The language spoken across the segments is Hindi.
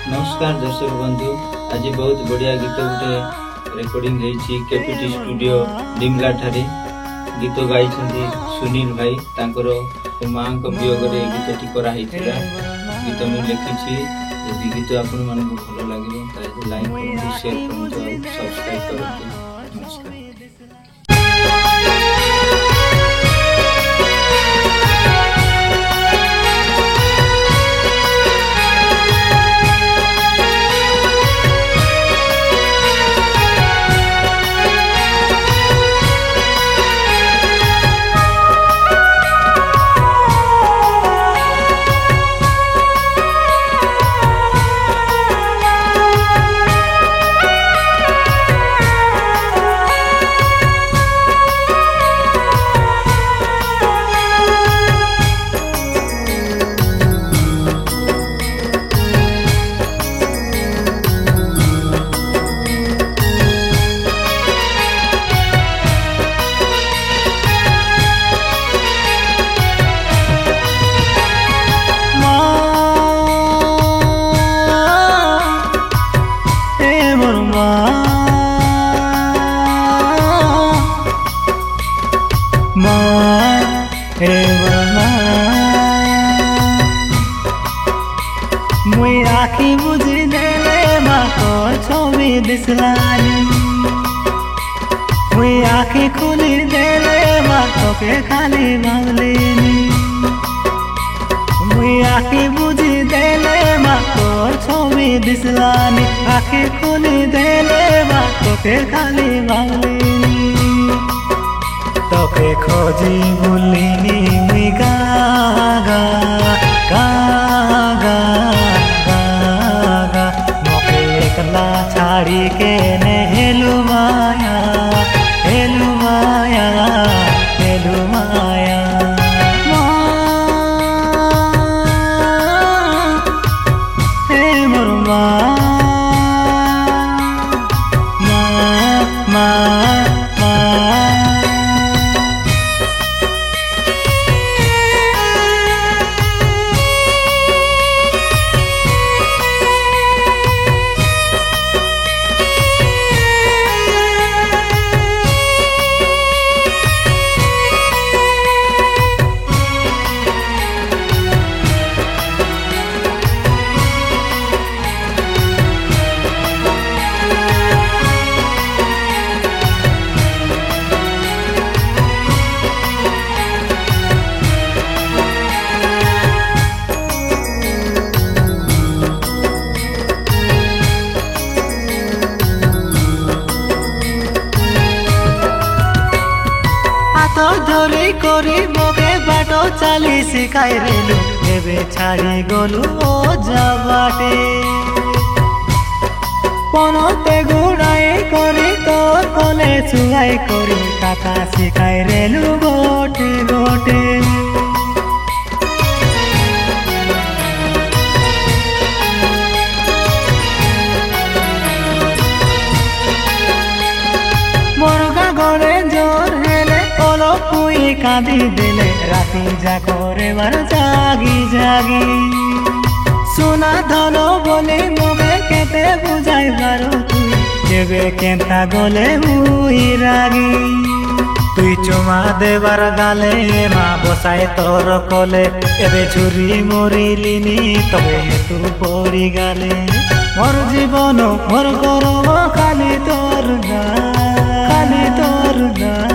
नमस्कार दर्शक बंधु। आज बहुत बढ़िया गीत गोटे रेकर्डिंग केपीटी स्टूडियो डिमला ठारे गीत गाई सुनील भाई तांकर माँ वियोग गीत कराई गीत मुझे लिखी। यदि गीत आपण मन भल लगे लाइक करूँ, शेयर करूँ, सब्सक्राइब करूँ। नमस्कार। मुई आखी बुझी देले माको छवि दिसलानी, मुई आखी खुली देले माको के खाली मांगलिनी, मुई आखी बुझी देले माको छवि दिसलानी, आखी खुली देले माको के खाली मांगलिनी, तोके खोजी बुलिनी मुई गागा गागा गागा मोके एकला छाड़ी के ने हेलु माया हेलु माया हेलु माया। हे मोर माँ माँ माँ तो धरी करी मोके बाटो चाली शिखाई रेलु, एबे छाड़ी गलु ओ जाबाटे पनते गुड़ाई करी तोर कोले छुआई करी काका शिखाई रेलु गोटे गोटे। मोरगा गड़े जोर पुई कांदी देले राती जागरे बार जागी जागी सुना धनो बोले मोगे केते बुझाई बारो तुई जेबे केंता गले मुई रागी तुई चुमा देवार गाले मा बसाए तोर कोले एबे झुरी मरिलिनी तबे तू पड़ी गाले मोर जीवन मोर गौरव खाली तोर गान खाली तोर गान।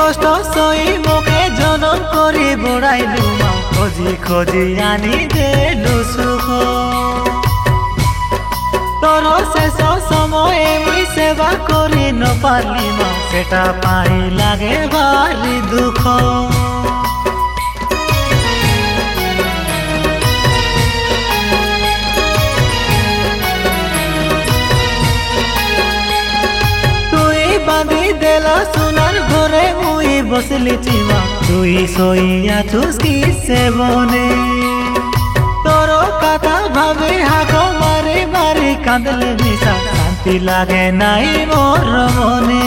কষ্ট সই মোকে জনম করে বড়াইলু মা খোঁজি খোঁজি আনি দেলু সুখ তোর শেষ সময়ে মুই সেবা করি নপারলি মা সেটা পাই লাগে ভারি দুঃখ বাঁধি দেলা সোনার ঘরে মুই বসলি চিমা তুই সইয়া চুস্কি সেবনে তোর কথা ভাবে হাগো মারে মারে কাঁদলে মিশা শান্তি লাগে নাই মোর মনে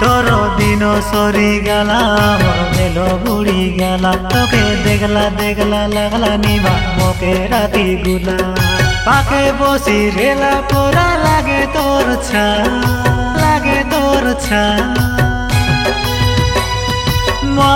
তোর দিন সরি গেলা মোর মেলো বুড়ি গেলা তোকে দেখলা দেখলা লাগলা নিবা মোকে রাতি গুলা পাকে বসি রেলা পোড়া লাগে তোর ছা লাগে তোর ছা মা